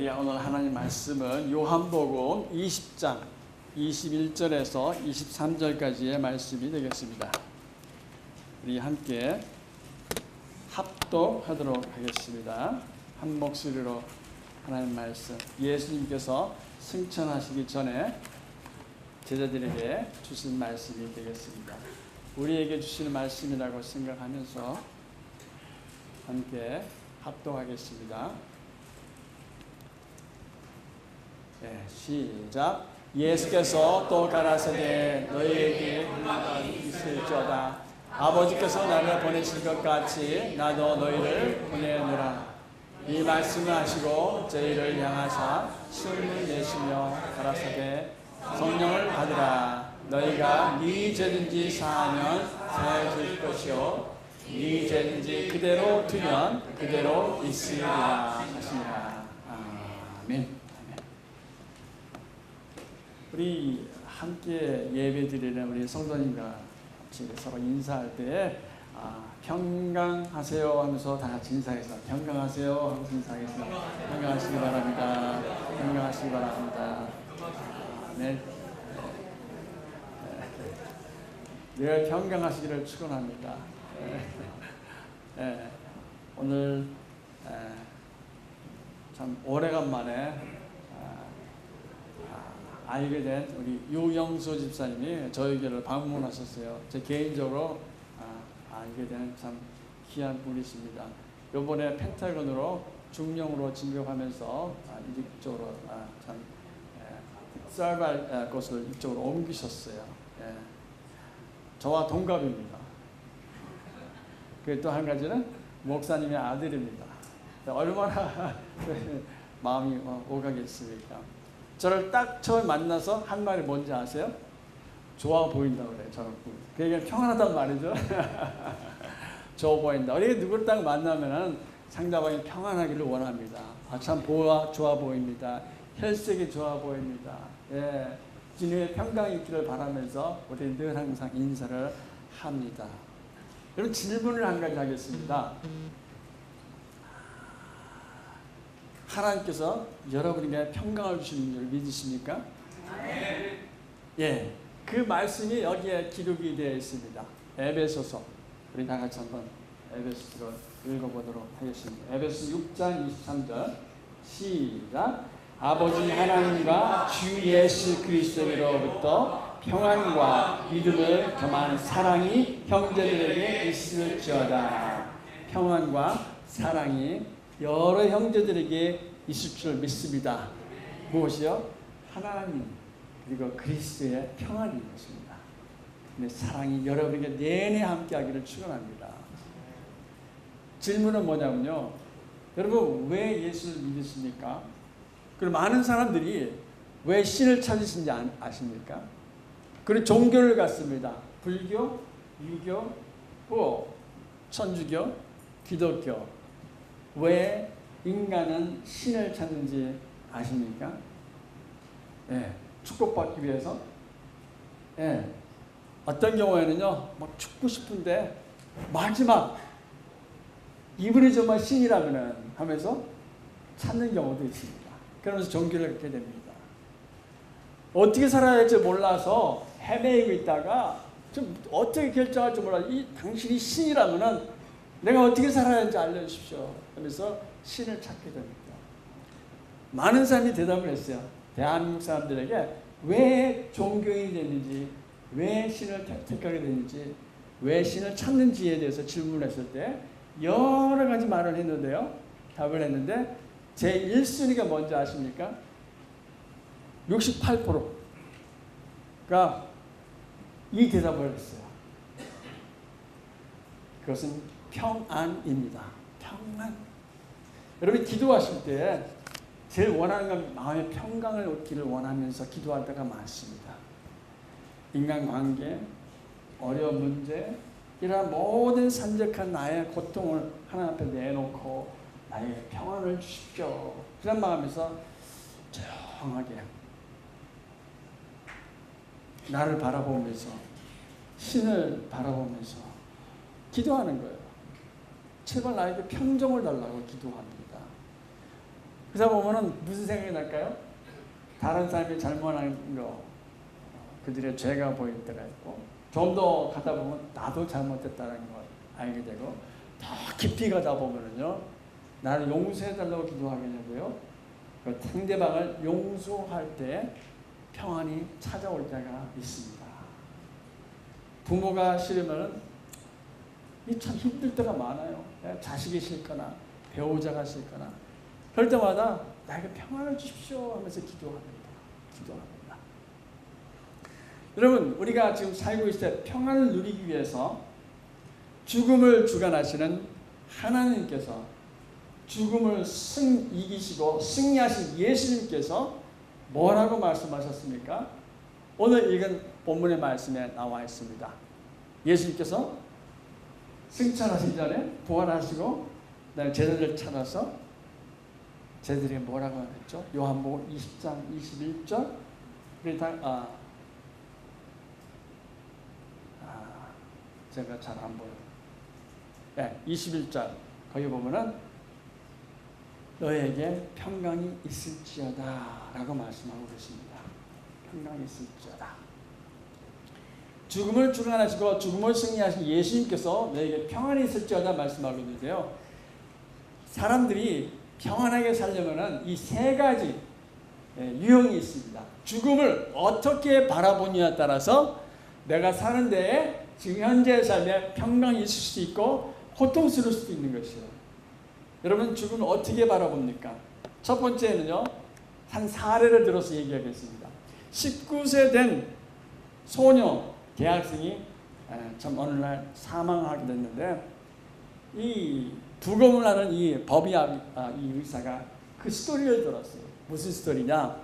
우리 오늘 하나님 말씀은 요한복음 20장 21절에서 23절까지의 말씀이 되겠습니다. 우리 함께 합독하도록 하겠습니다. 한 목소리로 하나님 말씀, 예수님께서 승천하시기 전에 제자들에게 주신 말씀이 되겠습니다. 우리에게 주시는 말씀이라고 생각하면서 함께 합독하겠습니다. 네, 시작. 예수께서 또 가라사대 너희에게 일이 있을지어다. 아버지께서 나를 보내실 것 같이 나도 너희를 보내노라. 이 말씀을 하시고 저희를 향하사 숨을 내쉬며 가라사대 성령을 받으라. 너희가 네 죄든지 사하면 사해줄 것이요 네 죄든지 그대로 두면 그대로 있으리라 하시니라. 아멘. 우리 함께 예배드리는 우리 성도님과 같이 서로 인사할 때 평강하세요 하면서 다 같이 인사해서 평강하세요 하면서 인사해서 평강하시기 바랍니다. 평강하시기 바랍니다. 네. 늘 평강하시기를 축원합니다. 네. 오늘 참 오래간만에 알게 된 우리 유영수 집사님이 저희 교회를 방문하셨어요. 제 개인적으로 알게 된 참 귀한 분이십니다. 이번에 펜타곤으로 중령으로 진급하면서 이쪽으로 참 쌀발 곳을 이쪽으로 옮기셨어요. 예. 저와 동갑입니다. 또 한 가지는 목사님의 아들입니다. 얼마나 마음이 오가겠습니까? 저를 딱 처음 만나서 한 말이 뭔지 아세요? 좋아 보인다고 그래요. 저를. 그게 평안하단 말이죠. 좋아 보인다. 우리 누구를 딱 만나면 상대방이 평안하기를 원합니다. 참 좋아 보입니다. 혈색이 좋아 보입니다. 예, 진우의 평강이 있기를 바라면서 우리 늘 항상 인사를 합니다. 여러분, 질문을 한 가지 하겠습니다. 하나님께서 여러분에게 평강을 주시는 줄 믿으십니까? 예, 그 말씀이 여기에 기록이 되어 있습니다. 에베소서, 우리 다 같이 한번 에베소서를 읽어보도록 하겠습니다. 에베소 6장 23절 시작. 아버지 하나님과 주 예수 그리스도로부터 평안과 믿음을 겸한 사랑이 형제들에게 있을지어다. 평안과 사랑이 여러 형제들에게 있을 줄 믿습니다. 무엇이요? 하나님 그리고 그리스도의 평안이 것입니다. 근데 사랑이 여러분에게 내내 함께하기를 축원합니다. 질문은 뭐냐면요, 여러분 왜 예수를 믿으십니까? 그리고 많은 사람들이 왜 신을 찾으신지 아십니까? 그리고 종교를 갖습니다. 불교, 유교, 천주교, 기독교. 왜 인간은 신을 찾는지 아십니까? 예, 축복받기 위해서. 예, 어떤 경우에는요, 막 죽고 싶은데 마지막 이분이 정말 신이라면 하면서 찾는 경우도 있습니다. 그러면서 종교를 갖게 됩니다. 어떻게 살아야 할지 몰라서 헤매고 있다가 좀 어떻게 결정할지 몰라. 당신이 신이라면은 내가 어떻게 살아야 하는지 알려주십시오 하면서 신을 찾게 됩니다. 많은 사람이 대답을 했어요. 대한민국 사람들에게 왜 종교인이 됐는지, 왜 신을 택하게 됐는지, 왜 신을 찾는지에 대해서 질문했을 때 여러 가지 말을 했는데요. 답을 했는데 제 1순위가 뭔지 아십니까? 68%가 이 대답을 했어요. 그것은 평안입니다. 평안. 여러분 기도하실 때 제일 원하는 건 마음의 평강을 얻기를 원하면서 기도할 때가 많습니다. 인간관계, 어려운 문제, 이러한 모든 산적한 나의 고통을 하나님 앞에 내놓고 나에게 평안을 주십시오. 그런 마음에서 조용하게 나를 바라보면서 신을 바라보면서 기도하는 거예요. 제발 나에게 평정을 달라고 기도합니다. 그래서 보면은 무슨 생각이 날까요? 다른 사람이 잘못한 거, 그들의 죄가 보일 때가 있고, 좀 더 가다 보면 나도 잘못했다는 걸 알게 되고, 더 깊이 가다 보면은요, 나를 용서해달라고 기도하게 되고요, 그 상대방을 용서할 때 평안이 찾아올 때가 있습니다. 부모가 싫으면은 참 힘들 때가 많아요. 자식이 싫거나 배우자가 싫거나 그럴 때마다 나에게 평안을 주십시오 하면서 기도합니다. 여러분, 우리가 지금 살고 있을 때 평안을 누리기 위해서 죽음을 주관하시는 하나님께서, 죽음을 이기시고 승리하신 예수님께서 뭐라고 말씀하셨습니까? 오늘 읽은 본문의 말씀에 나와 있습니다. 예수님께서 승천하시기 전에 부활하시고 제자들 찾아서 제자들이 뭐라고 했죠? 요한복음 20장 21절. 제가 잘 안 보여요. 네, 21절 거기 보면은 너에게 평강이 있을지어다 라고 말씀하고 계십니다. 평강이 있을지어다. 죽음을 주관하시고 죽음을 승리하신 예수님께서 너에게 평안이 있을지어다 말씀하고 있는데요. 사람들이 평안하게 살려면 이 세 가지 유형이 있습니다. 죽음을 어떻게 바라보느냐에 따라서 내가 사는 데에 지금 현재의 삶에 평강이 있을 수 있고 고통스러울 수도 있는 것이에요. 여러분, 죽음을 어떻게 바라봅니까? 첫 번째는요, 한 사례를 들어서 얘기하겠습니다. 19세 된 소녀 대학생이 참 어느 날 사망하게 됐는데, 이 부검을 하는 이 이 의사가 그 스토리를 들었어요. 무슨 스토리냐?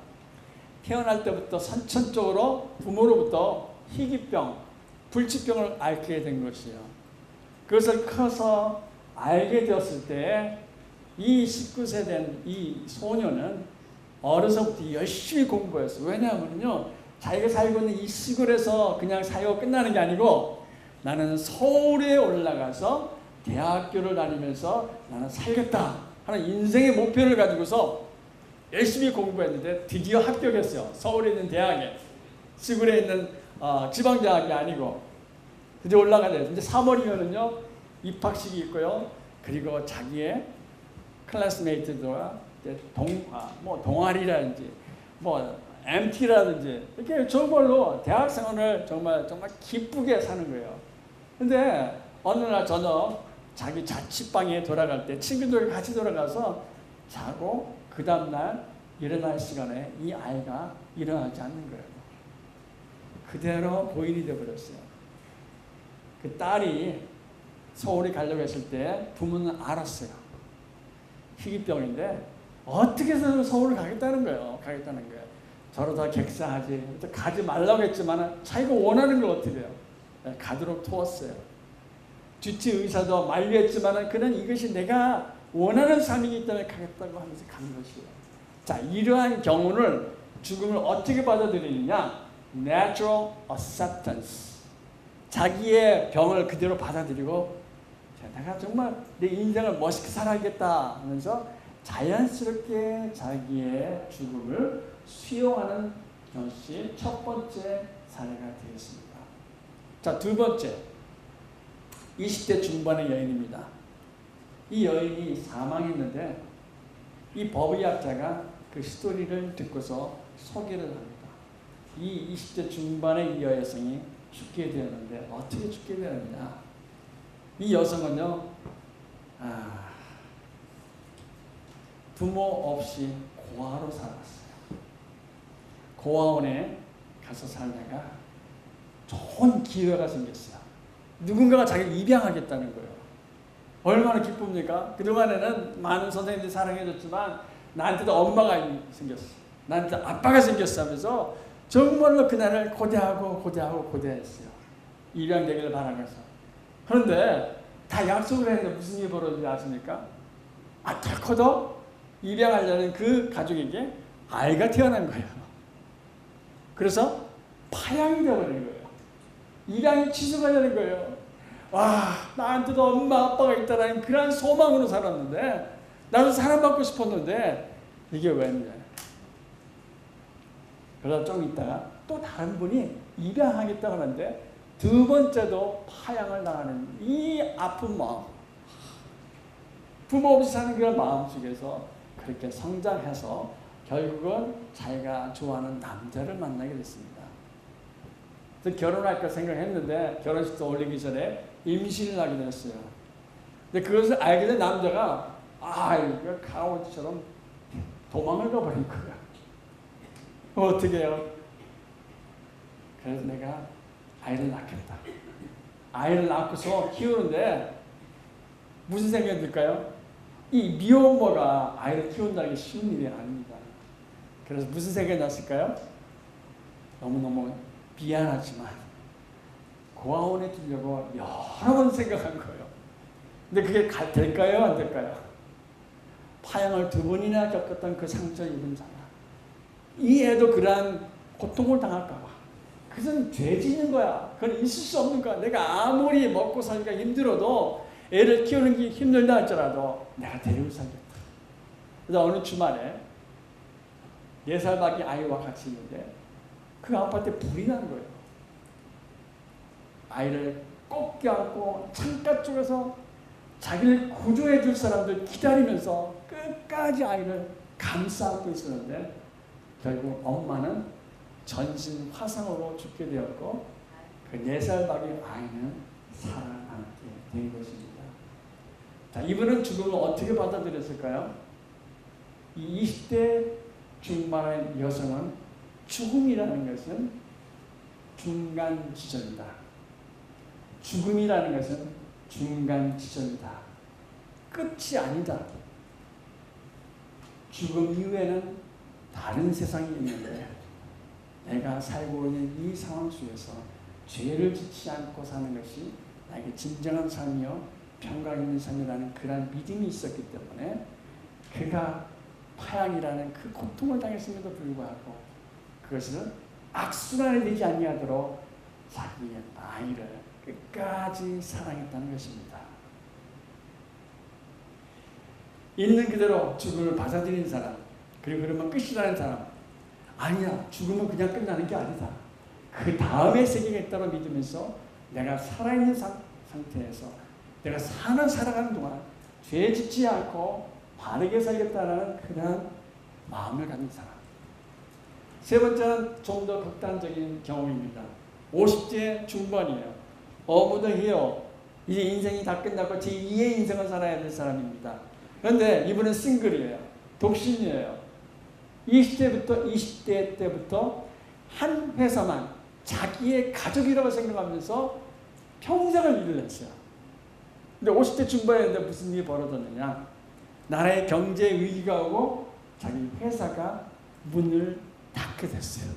태어날 때부터 선천적으로 부모로부터 희귀병, 불치병을 앓게 된 것이에요. 그것을 커서 알게 되었을 때 이 19세 된 이 소녀는 어려서부터 열심히 공부했어요. 왜냐하면요, 자기가 살고 있는 이 시골에서 그냥 살고 끝나는 게 아니고 나는 서울에 올라가서 대학교를 다니면서 나는 살겠다 하는 인생의 목표를 가지고서 열심히 공부했는데 드디어 합격했어요. 서울에 있는 대학에, 시골에 있는 지방대학이 아니고 드디어 올라가야 이제 3월이면은요 입학식이 있고요. 그리고 자기의 클래스메이트들과 동아리라든지 MT라든지 이렇게 정말로 대학생활을 정말 기쁘게 사는 거예요. 근데 어느 날 저녁 자기 자취방에 돌아갈 때 친구들과 같이 돌아가서 자고 그 다음날 일어날 시간에 이 아이가 일어나지 않는 거예요. 그대로 고인이 되어버렸어요. 그 딸이 서울에 가려고 했을 때 부모는 알았어요. 희귀병인데 어떻게 해서 서울을 가겠다는 거예요. 저러다 객사하지. 가지 말라고 했지만 자기가 원하는 걸 어떻게 해요. 가도록 도왔어요. 주치 의사도 만류했지만 그는 이것이 내가 원하는 삶이기 때문에 가겠다고 하면서 간 것이에요. 자, 이러한 경우를 죽음을 어떻게 받아들이느냐? Natural acceptance. 자기의 병을 그대로 받아들이고 내가 정말 내 인생을 멋있게 살아야겠다 하면서 자연스럽게 자기의 죽음을 수용하는 것이 첫 번째 사례가 되겠습니다. 자, 두 번째, 20대 중반의 여인입니다. 이 여인이 사망했는데 이 법의학자가 그 스토리를 듣고서 소개를 합니다. 이 20대 중반의 이 여성이 죽게 되었는데 어떻게 죽게 되었느냐? 이 여성은요, 부모 없이 고아로 살았어요. 고아원에 가서 살다가 좋은 기회가 생겼어요. 누군가가 자기를 입양하겠다는 거예요. 얼마나 기쁩니까? 그동안에는 많은 선생님들이 사랑해줬지만 나한테도 엄마가 생겼어. 나한테 아빠가 생겼어 하면서 정말로 그날을 고대했어요. 입양되기를 바라면서. 그런데 다 약속을 했는데 무슨 일이 벌어진지 아십니까? 더 커도 입양하려는 그 가족에게 아이가 태어난 거예요. 그래서 파양이 되어버린 거예요. 입양이 취소가 되는 거예요. 와, 나한테도 엄마 아빠가 있다라는 그런 소망으로 살았는데 나도 사랑받고 싶었는데 이게 왠지. 그러다 좀 있다가 또 다른 분이 입양하겠다고 하는데 두 번째도 파양을 당하는 이 아픈 마음. 부모 없이 사는 그런 마음 속에서 그렇게 성장해서 결국은 자기가 좋아하는 남자를 만나게 됐습니다. 그래서 결혼할까 생각했는데 결혼식도 올리기 전에 임신을 하게 됐어요. 근데 그것을 알게 된 남자가 이거 강아지처럼 도망을 가버린 거야. 어떻게 해요? 그래서 내가 아이를 낳겠다. 아이를 낳고서 키우는데 무슨 생각이 들까요? 이 미혼모가 아이를 키운다는 게 쉬운 일이 아닙니다. 그래서 무슨 생각이 났을까요? 너무너무 미안하지만 고아원에 두려고 여러 번 생각한 거예요. 근데 그게 될까요? 안 될까요? 파양을 2번이나 겪었던 그 상처 입은 자가 이 애도 그러한 고통을 당할까 봐. 그것은 죄 짓는 거야. 그건 있을 수 없는 거야. 내가 아무리 먹고 살기가 힘들어도 애를 키우는 게 힘들다 할지라도 내가 데리고 살겠다. 그래서 어느 주말에 4살 밖에 아이와 같이 있는데 그 아파트에 불이 난 거예요. 아이를 꼭 껴안고 창가 쪽에서 자기를 구조해 줄 사람들 기다리면서 끝까지 아이를 감싸고 있었는데 결국 엄마는 전신 화상으로 죽게 되었고 그 4살 밖의 아이는 살아남게 된 것입니다. 자, 이분은 죽음을 어떻게 받아들였을까요? 이 20대 중반의 여성은 죽음이라는 것은 중간 지점이다. 죽음이라는 것은 중간 지점이다. 끝이 아니다. 죽음 이후에는 다른 세상이 있는데 내가 살고 있는 이 상황 속에서 죄를 짓지 않고 사는 것이 나에게 진정한 삶이요 평강 있는 삶이라는 그런 믿음이 있었기 때문에 그가 파양이라는 그 고통을 당했음에도 불구하고 그것을 악순환이 되지 아니하도록 자기의 아이를 끝까지 사랑했다는 것입니다. 있는 그대로 죽음을 받아들이는 사람, 그리고 그러면 끝이라는 사람, 아니야, 죽음은 그냥 끝나는 게 아니다. 그 다음에 세계가 있다고 믿으면서 내가 살아있는 상태에서 내가 살아가는 동안 죄 짓지 않고 바르게 살겠다는 그런 마음을 가진 사람. 세 번째는 좀 더 극단적인 경험입니다. 50대 중반이에요. 어무더히요. 이제 인생이 다 끝나고 제2의 인생을 살아야 될 사람입니다. 그런데 이분은 싱글이에요. 독신이에요. 20대 때부터 한 회사만 자기의 가족이라고 생각하면서 평생을 일을 했어요. 근데 50대 중반인데 무슨 일이 벌어졌느냐. 나라의 경제 위기가 오고 자기 회사가 문을 닫게 됐어요.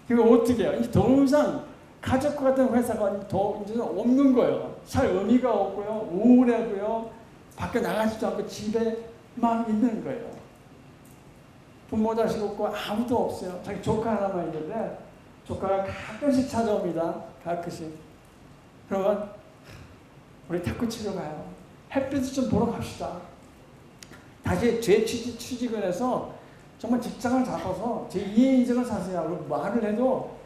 그거 어떻게 해요? 더 이상 가족과 같은 회사가 더 이제 없는 거예요. 살 의미가 없고요. 우울하고요. 밖에 나가지도 않고 집에만 있는 거예요. 부모 자식 없고 아무도 없어요. 자기 조카 하나만 있는데 조카가 가끔씩 찾아옵니다. 가끔씩. 그러면 우리 탁구 치러 가요. 햇빛을 좀 보러 갑시다. 다시 재취직을 해서 정말 직장을 잡아서 제2의 인생을 사세요. 그리고 말을 해도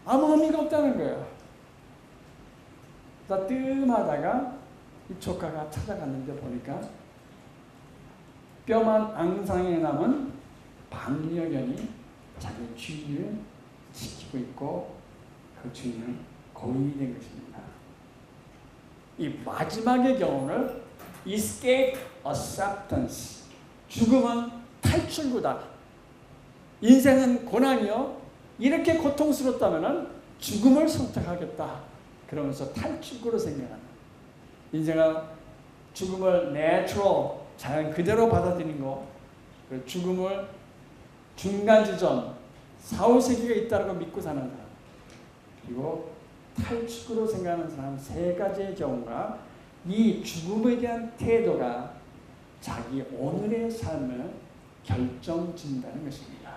아무 의미가 없다는 거예요. 그래서 뜸하다가 이 조카가 찾아갔는데 보니까 뼈만 앙상에 남은 반려견이 자기 주인을 지키고 있고 그 주인은 고인이 된 것입니다. 이 마지막의 경우를 escape acceptance, 죽음은 탈출구다. 인생은 고난이요. 이렇게 고통스럽다면 죽음을 선택하겠다. 그러면서 탈출구로 생각하는. 인생은 죽음을 natural, 자연 그대로 받아들이는 거. 죽음을 중간 지점, 사후세계가 있다고 믿고 사는 사람. 그리고 탈출구로 생각하는 사람 3가지의 경우가 이 죽음에 대한 태도가 자기 오늘의 삶을 결정짓는다는 것입니다.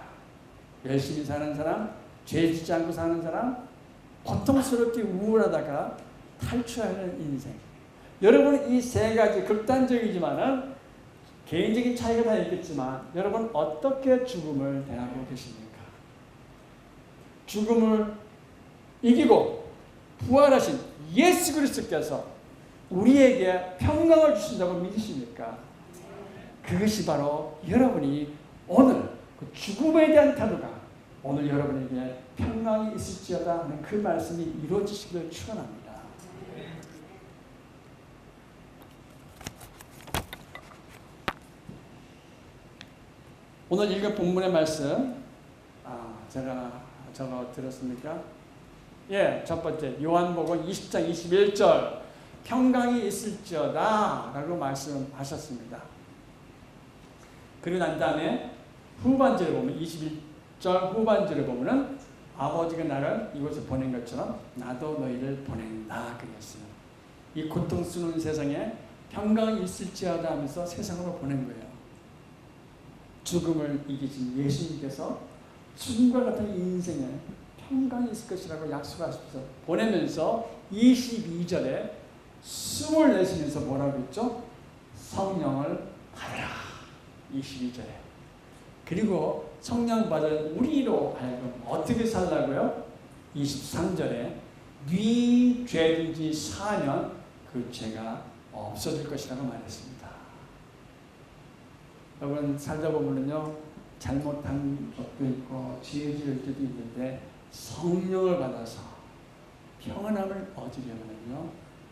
열심히 사는 사람, 죄 짓지 않고 사는 사람, 고통스럽게 우울하다가 탈출하는 인생. 여러분 이 3가지 극단적이지만은 개인적인 차이가 다 있겠지만 여러분 어떻게 죽음을 대하고 계십니까? 죽음을 이기고 부활하신 예수 그리스도께서 우리에게 평강을 주신다고 믿으십니까? 그것이 바로 여러분이 오늘 그 죽음에 대한 태도가 오늘 여러분에게 평강이 있을지어다 하는 그 말씀이 이루어지시기를 축원합니다. 오늘 읽은 본문의 말씀 제가 적어 드렸습니까? 예, 첫 번째 요한복음 20장 21절 평강이 있을지어다 라고 말씀하셨습니다. 그리고 난 다음에 후반절에 보면 21절 후반절에 보면은 아버지가 나를 이곳에 보낸 것처럼 나도 너희를 보낸다 그랬어요. 이 고통스러운 세상에 평강이 있을지어다 하면서 세상으로 보낸 거예요. 죽음을 이기신 예수님께서 죽음과 같은 인생에 평강이 있을 것이라고 약속하셔서 보내면서 22절에 숨을 내쉬면서 뭐라고 했죠? 성령을 받으라. 22절에. 그리고 성령 받은 우리로 하여금 어떻게 살라고요? 23절에 네 죄든지 사하면 그 죄가 없어질 것이라고 말했습니다. 여러분 살다 보면요 잘못한 것도 있고 죄 지을 때도 있는데 성령을 받아서 평안함을 얻으려면요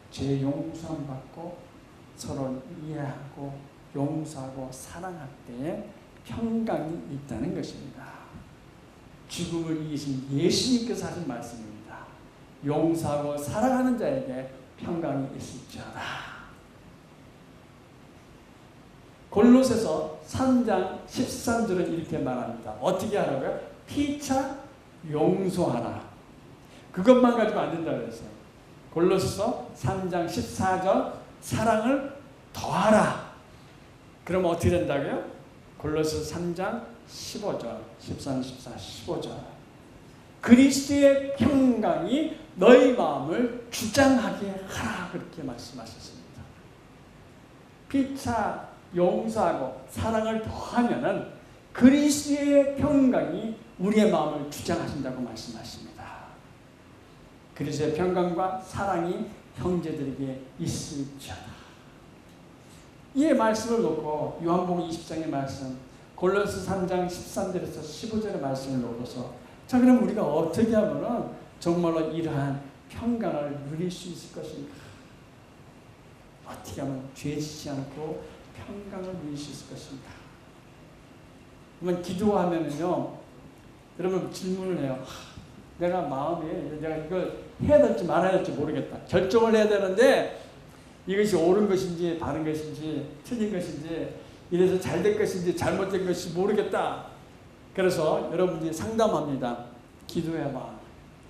죄 용서함 받고 서로 이해하고 용서하고 사랑할 때에 평강이 있다는 것입니다. 죽음을 이기신 예수님께서 하신 말씀입니다. 용서하고 사랑하는 자에게 평강이 있을지어다. 골로새서 3장 13절은 이렇게 말합니다. 어떻게 하라고요? 피차 용서하라. 그것만 가지고 안 된다고 그랬어요. 골로새서 3장 14절 사랑을 더하라. 그럼 어떻게 된다고요? 골로새서 3장 15절 13, 14, 15절 그리스도의 평강이 너희 마음을 주장하게 하라. 그렇게 말씀하셨습니다. 피차 용서하고 사랑을 더하면은 그리스도의 평강이 우리의 마음을 주장하신다고 말씀하십니다. 그리스도의 평강과 사랑이 형제들에게 있을지어다. 이 말씀을 놓고 요한복음 20장의 말씀, 골로새 3장 13절에서 15절의 말씀을 놓고서 자 그럼 우리가 어떻게 하면은 정말로 이러한 평강을 누릴 수 있을 것인가? 어떻게 하면 죄짓지 않고 평강을 누릴 수 있을 것인가? 그러면 기도하면은요, 여러분 질문을 해요. 내가 마음에 내가 이걸 해야 될지 말아야 될지 모르겠다. 결정을 해야 되는데 이것이 옳은 것인지 바른 것인지 틀린 것인지 이래서 잘 될 것인지 잘못된 것인지 모르겠다. 그래서 여러분들이 상담합니다. 기도해봐.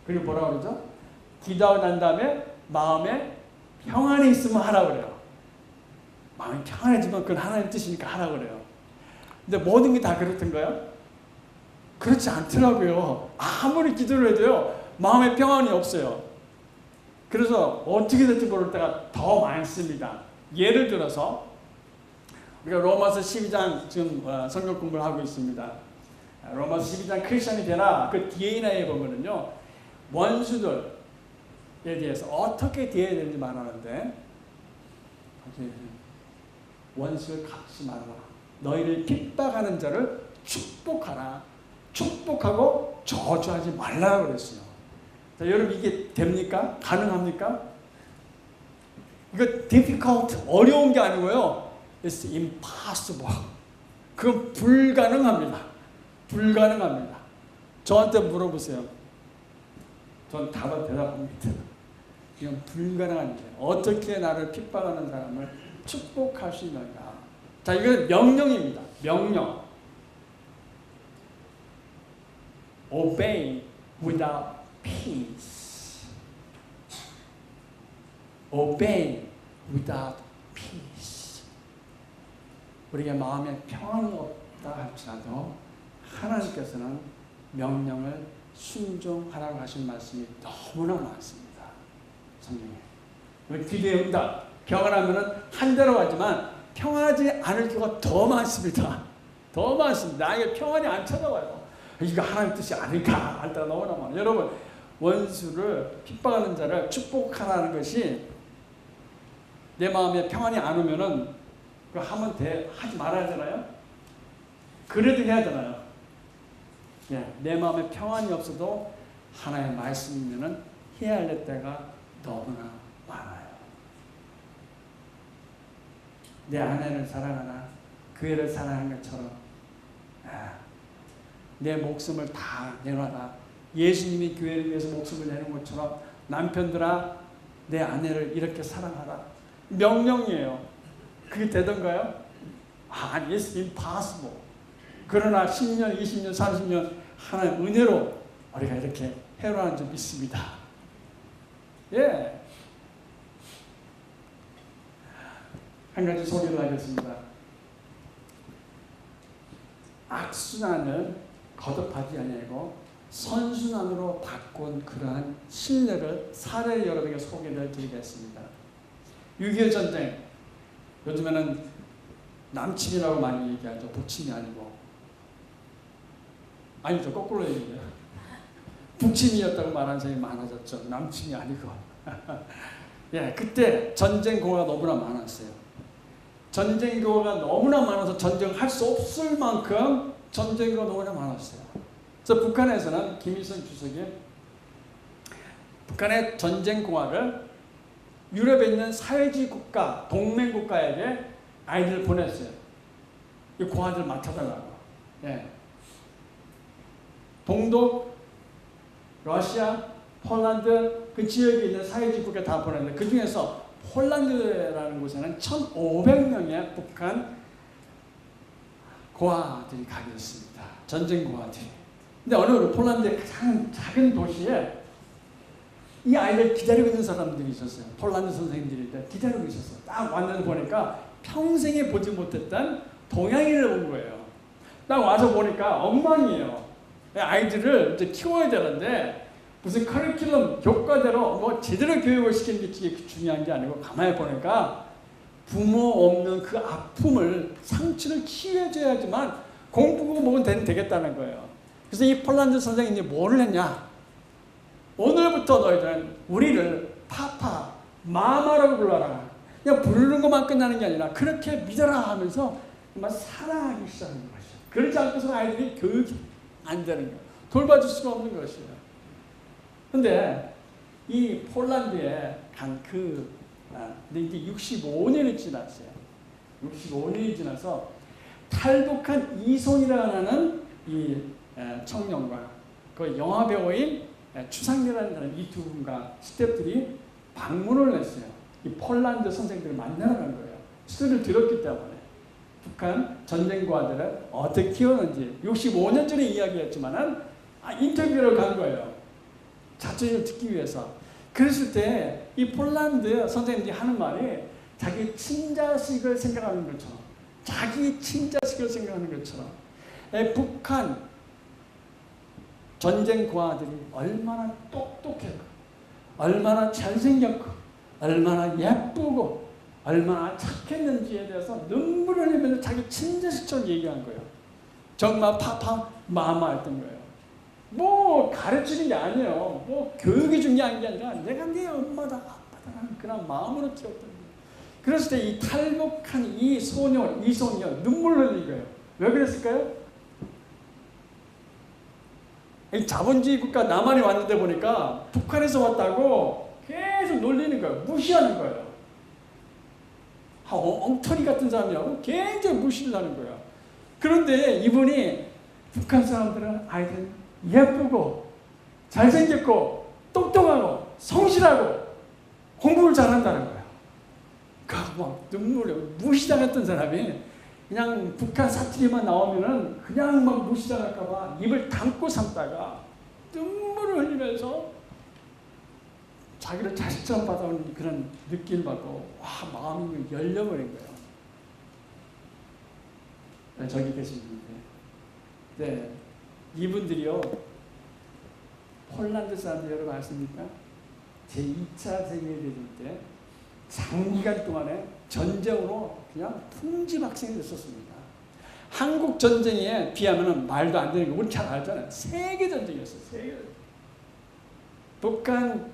그리고 뭐라고 그러죠? 기도하고 난 다음에 마음에 평안이 있으면 하라고 그래요. 마음이 평안해지면 그건 하나님 뜻이니까 하라고 그래요. 근데 모든 게 다 그렇던가요? 그렇지 않더라고요. 아무리 기도를 해도요. 마음에 평안이 없어요. 그래서 어떻게 될지 모를 때가 더 많습니다. 예를 들어서 우리가 로마서 12장 지금 성경 공부를 하고 있습니다. 로마서 12장 크리스천이 되라 그 뒤에나 보면은요. 원수들에 대해서 어떻게 대해야 되는지 말하는데 원수를 갚지 말아라. 너희를 핍박하는 자를 축복하라. 축복하고 저주하지 말라고 그랬어요. 자, 여러분 이게 됩니까? 가능합니까? 이거 difficult, 어려운 게 아니고요. It's impossible. 그건 불가능합니다. 불가능합니다. 저한테 물어보세요. 전 답은 대답합니다. 이건 불가능한 일이에요. 어떻게 나를 핍박하는 사람을 축복할 수 있는가? 자, 이건 명령입니다. 명령. Obey without peace. Obey without peace. 우리가 마음에 평안이 없다 할지라도 하나님께서는 명령을 순종하라고 하신 말씀이 너무나 많습니다. 성경에. 기도의 응답. 병을 하면은 한 대로 가지만 평안하지 않을 경우가 더 많습니다. 더 많습니다. 나에게 평안이 안 찾아와요. 이거 하나님 뜻이 아닐까 할 때가 너무나 많아요. 여러분, 원수를 핍박하는 자를 축복하라는 것이 내 마음에 평안이 안 오면은 그거 하면 하지 말아야 하잖아요. 그래도 해야 되나요? 예, 내 마음에 평안이 없어도 하나님의 말씀이면은 해야 할 때가 너무나 많아요. 내 아내를 사랑하나 교회를 사랑하는 것처럼 내 목숨을 다 내놔라. 예수님이 교회를 위해서 목숨을 내는 것처럼 남편들아 내 아내를 이렇게 사랑하라. 명령이에요. 그게 되던가요? 아니, it's impossible. 그러나 10년, 20년, 30년 하나님 은혜로 우리가 이렇게 해로하는 줄 믿습니다. 예. 한 가지 소개를 하겠습니다. 악순환을 거듭하지 아니하고 선순환으로 바꾼 그러한 신뢰를 사례를 여러분에게 소개를 드리겠습니다. 6.25 전쟁, 요즘에는 남침이라고 많이 얘기하죠. 북침이 아니고. 아니죠. 거꾸로 얘기해요. 북침이었다고 말하는 사람이 많아졌죠. 남침이 아니고. 예, 그때 전쟁고가 너무나 많았어요. 전쟁고가 너무나 많아서 전쟁할 수 없을 만큼 전쟁고가 너무나 많았어요. 그래서 북한에서는 김일성 주석이 북한의 전쟁고화를 유럽에 있는 사회주의 국가, 동맹 국가에게 아이들을 보냈어요. 이 고아들 맡아달라고. 예. 동독, 러시아, 폴란드 그 지역에 있는 사회주의 국가에 다 보냈는데 그 중에서 폴란드라는 곳에는 1,500명의 북한 고아들이 가게 됐습니다. 전쟁 고아들이. 근데 어느 폴란드의 가장 작은 도시에 이 아이를 기다리고 있는 사람들이 있었어요. 폴란드 선생님들이 기다리고 있었어요. 딱 왔는데 보니까 평생에 보지 못했던 동양인을 본 거예요. 딱 와서 보니까 엉망이에요. 아이들을 이제 키워야 되는데 무슨 커리큘럼 교과대로 뭐 제대로 교육을 시키는 게 중요한 게 아니고 가만히 보니까 부모 없는 그 아픔을 상처를 치유해줘야지만 공부고 뭐는 되겠다는 거예요. 그래서 이 폴란드 선생님이 뭐를 했냐? 오늘부터 너희들은 우리를 파파, 마마라고 불러라. 그냥 부르는 것만 끝나는 게 아니라 그렇게 믿어라 하면서 정말 사랑하기 시작하는 것이죠. 그러지 않고서 아이들이 교육이 안 되는 거예요. 돌봐줄 수가 없는 것이에요. 근데 이 폴란드에 간 근데 이제 65년이 지났어요. 65년이 지나서 탈북한 이손이라고 하는 이 청년과 그 영화 배우인 추상렬이라는 이 두 분과 스태프들이 방문을 했어요. 이 폴란드 선생들을 만나러 간 거예요. 스토리를 들었기 때문에 북한 전쟁고아들을 어떻게 키웠는지 65년 전에 이야기했지만은 인터뷰를 간 거예요. 자체를 듣기 위해서. 그랬을 때 이 폴란드 선생님들이 하는 말이 자기 친자식을 생각하는 것처럼 자기 친자식을 생각하는 것처럼 북한 전쟁 고아들이 얼마나 똑똑했고 얼마나 잘생겼고 얼마나 예쁘고 얼마나 착했는지에 대해서 눈물을 흘리면서 자기 친자식처럼 얘기한 거예요. 정말 파파 마마 했던 거예요. 뭐 가르치는 게 아니에요. 뭐 교육이 중요한 게 아니라 내가 네 엄마다 아빠다 그런 마음으로 키웠던 거예요. 그랬을 때 이 탈북한 이 소녀, 눈물 흘린 거예요. 왜 그랬을까요? 이 자본주의 국가 남한에 왔는데 보니까 북한에서 왔다고 계속 놀리는 거예요. 무시하는 거예요. 엉터리 같은 사람이라고 굉장히 무시를 하는 거예요. 그런데 이분이 북한 사람들은 아이들 예쁘고 잘생겼고 똑똑하고 성실하고 공부를 잘한다는 거예요. 막 눈물이 무시당했던 사람이 그냥 북한 사투리만 나오면은 그냥 막 무시당할까봐 입을 담고 삼다가 눈물을 흘리면서 자기를 자식처럼 받아오는 그런 느낌을 받고 와 마음이 열려버린 거예요. 네, 저기 계신 분들. 네, 이분들이요 폴란드 사람들 여러분 아십니까? 제2차 세계대전 때 장기간 동안에 전쟁으로 그냥 풍지박생이 됐었습니다. 한국 전쟁에 비하면 말도 안 되는 거 우리 잘 알잖아요. 세계 전쟁이었어요. 세계. 북한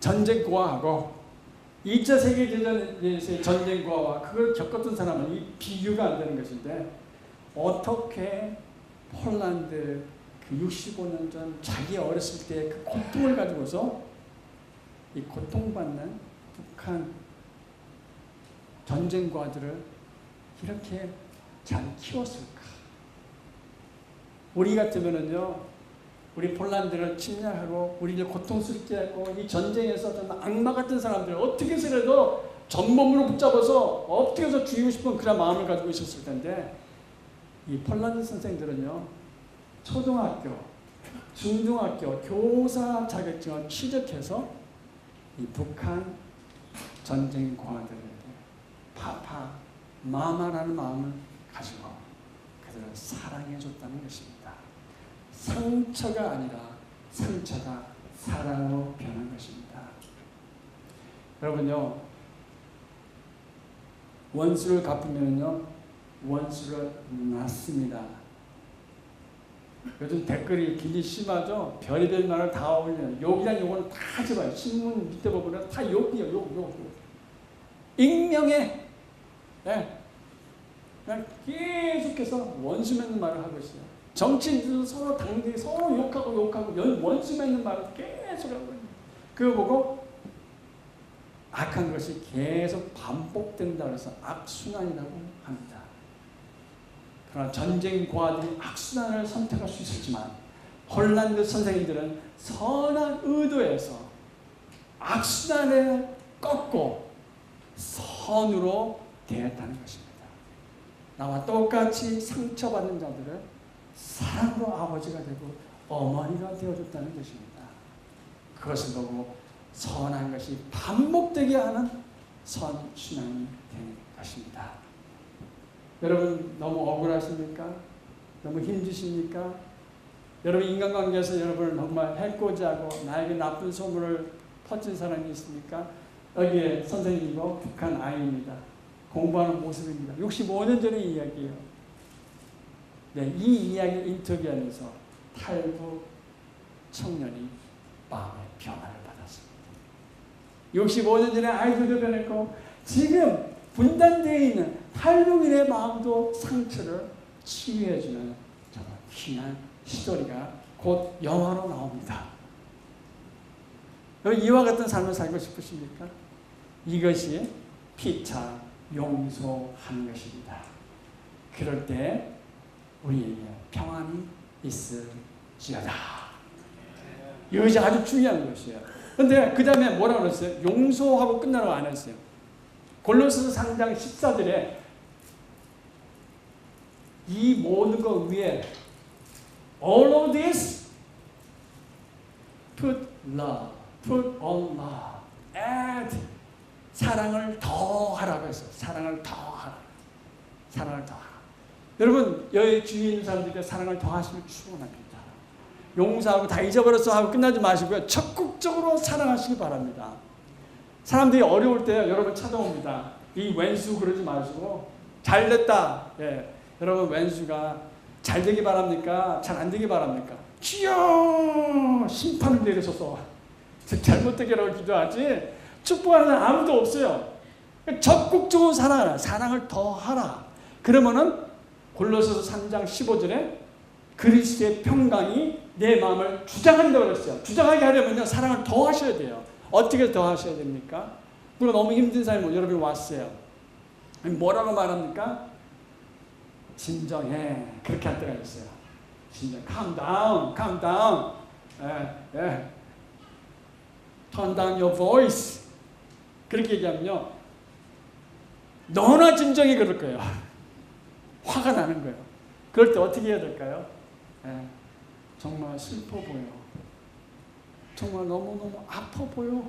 전쟁과하고 2차 세계대전에서의 전쟁과와 그걸 겪었던 사람은 이 비교가 안 되는 것인데 어떻게 폴란드 그 65년 전 자기 어렸을 때 그 고통을 가지고서 이 고통받는 북한 전쟁과들을 이렇게 잘 키웠을까? 우리 같으면은요, 우리 폴란드를 침략하고 우리를 고통스럽게 하고 이 전쟁에서 정말 악마 같은 사람들 어떻게 해서라도 전범으로 붙잡아서 어떻게 해서 죽이고 싶은 그런 마음을 가지고 있었을 텐데 이 폴란드 선생들은요, 초등학교, 중등학교 교사 자격증을 취득해서 이 북한 전쟁과들에게 파파, 마마라는 마음을 가지고 그들을 사랑해줬다는 것입니다. 상처가 아니라 상처가 사랑으로 변한 것입니다. 여러분요, 원수를 갚으면요, 원수를 낳습니다. 요즘 댓글이 굉장히 심하죠? 별의별 말을 다 올려요. 욕이란 용어는 다 하지 마요. 신문 밑에 보면 다 욕이에요. 욕. 익명에 그냥 계속해서 원수 맺는 말을 하고 있어요. 정치인들도 서로 당대에 서로 욕하고 원수 맺는 말을 계속 하고 있어요. 그거 보고 악한 것이 계속 반복된다 그래서 악순환이라고 합니다. 그러나 전쟁과들이 악순환을 선택할 수 있었지만 홀란드 선생님들은 선한 의도에서 악순환을 꺾고 선으로 대했다는 것입니다. 나와 똑같이 상처받는 자들을 사랑으로 아버지가 되고 어머니가 되어줬다는 것입니다. 그것을 보고 선한 것이 반복되게 하는 선순환이 되는 것입니다. 여러분 너무 억울하십니까? 너무 힘드십니까? 여러분 인간관계에서 여러분을 정말 해코지 하고 나에게 나쁜 소문을 퍼진 사람이 있습니까? 여기에 선생님이고 북한 아이입니다. 공부하는 모습입니다. 65년 전의 이야기예요. 네, 이 이야기 인터뷰하면서 탈북 청년이 마음의 변화를 받았습니다. 65년 전에 아이들도 변했고 지금 분단되어 있는 탈북인의 마음도 상처를 치유해주는 정말 귀한 스토리가 곧 영화로 나옵니다. 여러분 이와 같은 삶을 살고 싶으십니까? 이것이 피차 용서하는 것입니다. 그럴 때 우리에게 평안이 있을지어다. 이것이 아주 중요한 것이에요. 그런데 그 다음에 뭐라고 그랬어요? 용서하고 끝나라고 안 했어요. 골로새서 3장 14절에 이 모든 것 위에 all of this put love, put on love, add 사랑을 더하라고 했어요. 사랑을 더하라. 사랑을 더하라. 여러분 여기 주위에 있는 사람들에게 사랑을 더하시면 축원합니다. 용서하고 다 잊어버렸어 하고 끝나지 마시고요. 적극적으로 사랑하시기 바랍니다. 사람들이 어려울 때 여러분 찾아옵니다. 이 왼수 그러지 마시고 잘됐다. 예. 여러분 왼수가 잘 되기 바랍니까? 잘 안 되기 바랍니까? 주여 심판을 내리소서. 잘못되게 하라고 기도하지 축복하는 사람 아무도 없어요. 적극적으로 사랑하라. 사랑을 더하라. 그러면은 골로새서 3장 15절에 그리스도의 평강이 내 마음을 주장한다고 그랬어요. 주장하게 하려면요 사랑을 더하셔야 돼요. 어떻게 더하셔야 됩니까? 그리고 너무 힘든 사람이 여러분이 왔어요. 뭐라고 말합니까? 진정해. 그렇게 할 때가 있어요. 진정. Calm down. Calm down. Turn down your voice. 그렇게 얘기하면요. 너나 진정해 그럴 거예요. 화가 나는 거예요. 그럴 때 어떻게 해야 될까요? 정말 슬퍼 보여. 정말 너무너무 아파 보여.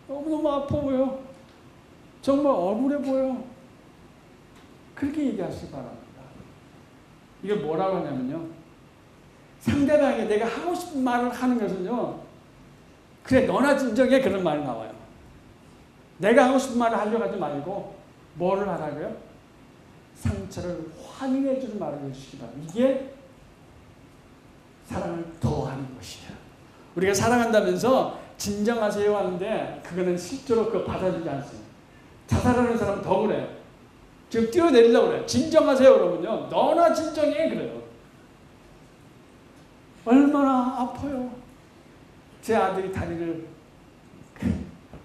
너무너무 아파 보여. 정말 억울해 보여. 그렇게 얘기하시기 바랍니다. 이게 뭐라고 하냐면요. 상대방에게 내가 하고 싶은 말을 하는 것은요. 그래 너나 진정해 그런 말이 나와요. 내가 하고 싶은 말을 하려고 하지 말고 뭐를 하라고요? 상처를 확인해 주는 말을 해주시기 바랍니다. 이게 사랑을 더하는 것이에요. 우리가 사랑한다면서 진정하세요 하는데 그거는 실제로 그거 받아들이지 않습니다. 자살하는 사람은 더 그래요. 지금 뛰어내리려고 그래요. 진정하세요 그러면요. 너나 진정해 그래요. 얼마나 아파요. 제 아들이 다리를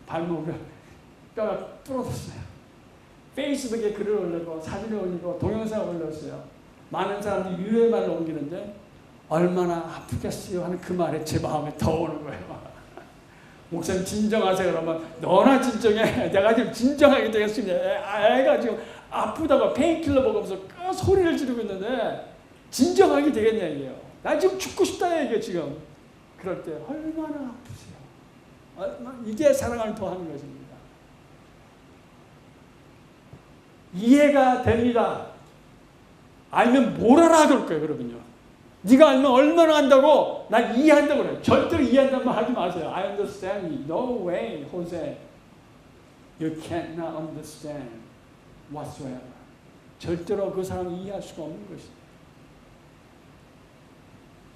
발목을 뼈가 부러졌어요. 페이스북에 글을 올리고 사진을 올리고 동영상을 올렸어요. 많은 사람들이 유료의 말을 옮기는데 얼마나 아프겠어요 하는 그 말에 제 마음에 더 오는 거예요. 목사님 진정하세요 그러면 너나 진정해. 내가 지금 진정하게 되겠습니다. 애가 지금 아프다고 페인킬러 먹으면서 소리를 지르고 있는데 진정하게 되겠냐 이게요. 나 지금 죽고 싶다 이게 지금. 그럴 때 얼마나 아프세요. 이게 사랑을 더하는 것입니다. 이해가 됩니다. 알면 뭘 알아 그럴 거예요. 그러면요. 네가 알면 얼마나 안다고 난 이해한다고 그래요. 절대로 이해한다는 말 하지 마세요. I understand. No way, Jose. You cannot understand whatsoever. 절대로 그 사람을 이해할 수가 없는 것이죠.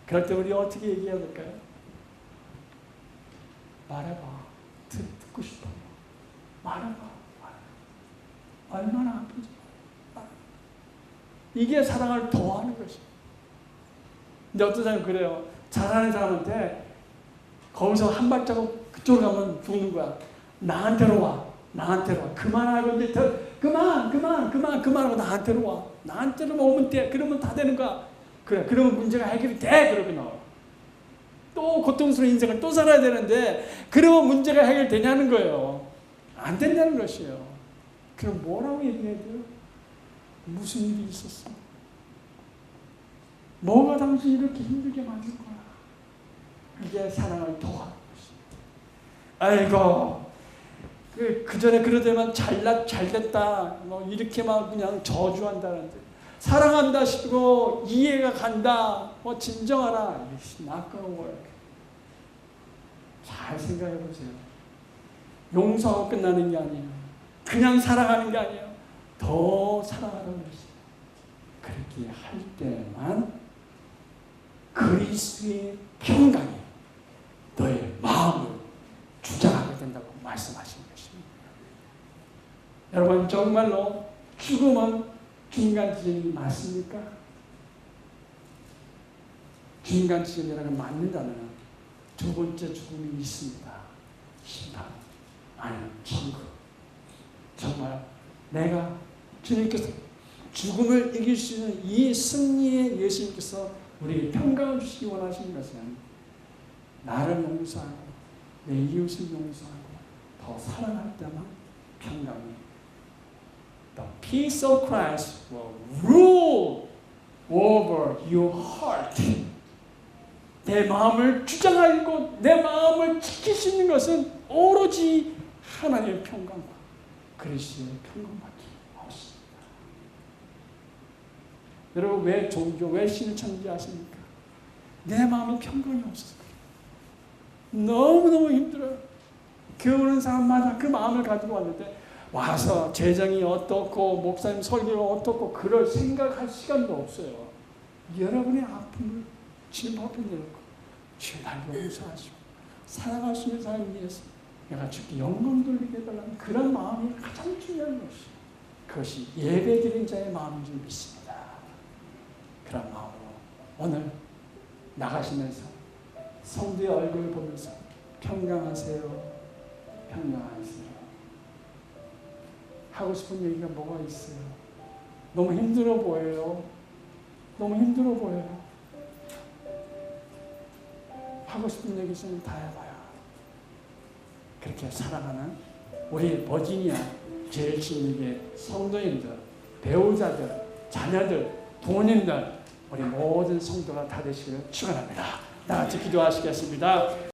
그럴 때 우리 어떻게 얘기해야 될까요? 말해봐. 듣고 싶어. 말해봐. 얼마나 아픈지. 이게 사랑을 더하는 것이죠. 근데 어떤 사람은 그래요. 잘하는 사람한테 거기서 한 발자국 그쪽으로 가면 죽는 거야. 나한테로 와. 나한테로 와. 그만하고 이제 그만하고 나한테로 와. 나한테로 오면 돼. 그러면 다 되는 거야. 그래. 그러면 문제가 해결이 돼. 그러구나. 또 고통스러운 인생을 또 살아야 되는데 그러면 문제가 해결되냐는 거예요. 안 된다는 것이에요. 그럼 뭐라고 얘기해야 돼요? 무슨 일이 있었어? 뭐가 당신 이렇게 힘들게 만든 거야? 이게 사랑을 더하는 것입니다. 아이고, 그 전에 그러더만 잘됐다, 뭐 이렇게 막 그냥 저주한다는데 사랑한다 싶고 이해가 간다, 뭐 진정하라. 낫거는 거야. 잘 생각해 보세요. 용서하고 끝나는 게 아니에요. 그냥 사랑하는 게 아니에요. 더 사랑하는 것이. 그렇게 할 때만 그리스도의 평강이 너의 마음을 주장하게 된다고 말씀하신 것입니다. 여러분 정말로 죽음은 중간 지점이 맞습니까? 중간 지점이라는 걸 맞는다면 두 번째 죽음이 있습니다. 심판 아니면 천국. 정말 내가 주님께서 죽음을 이길 수 있는 이 승리에 예수님께서 우리에게 평강을 주시기 원하시는 것은 나를 용서하고 내 이웃을 용서하고 더 사랑할 때만 평강이 The peace of Christ will rule over your heart. 내 마음을 주장하고 내 마음을 지킬 수 있는 것은 오로지 하나님의 평강과 그리스도의 평강밖에 없습니다. 여러분 왜 종교, 왜 신을 찾는지 아십니까? 내 마음이 평강이 없어서 그래요. 너무너무 힘들어요. 교회 오는 사람마다 그 마음을 가지고 왔는데 와서 재정이 어떻고 목사님 설교가 어떻고 그럴 생각할 시간도 없어요. 여러분의 아픔을 주님 앞에 내놓고 주님 날 용서하시고 사랑할 수 있는 사람을 위해서 내가 주께 영광 돌리게 해달라는 그런 마음이 가장 중요한 것이에요. 그것이 예배드린 자의 마음인 줄 믿습니다. 그런 마음으로 오늘 나가시면서 성도의 얼굴을 보면서 평강하세요. 평강하세요. 하고 싶은 얘기가 뭐가 있어요? 너무 힘들어 보여요. 너무 힘들어 보여요. 하고 싶은 얘기 좀 다 해봐요. 그렇게 사랑하는 우리 버지니아 제일신에게 성도님들, 배우자들, 자녀들, 부모님들, 우리 모든 성도가 다 되시기를 축원합니다. 다 같이 기도하시겠습니다.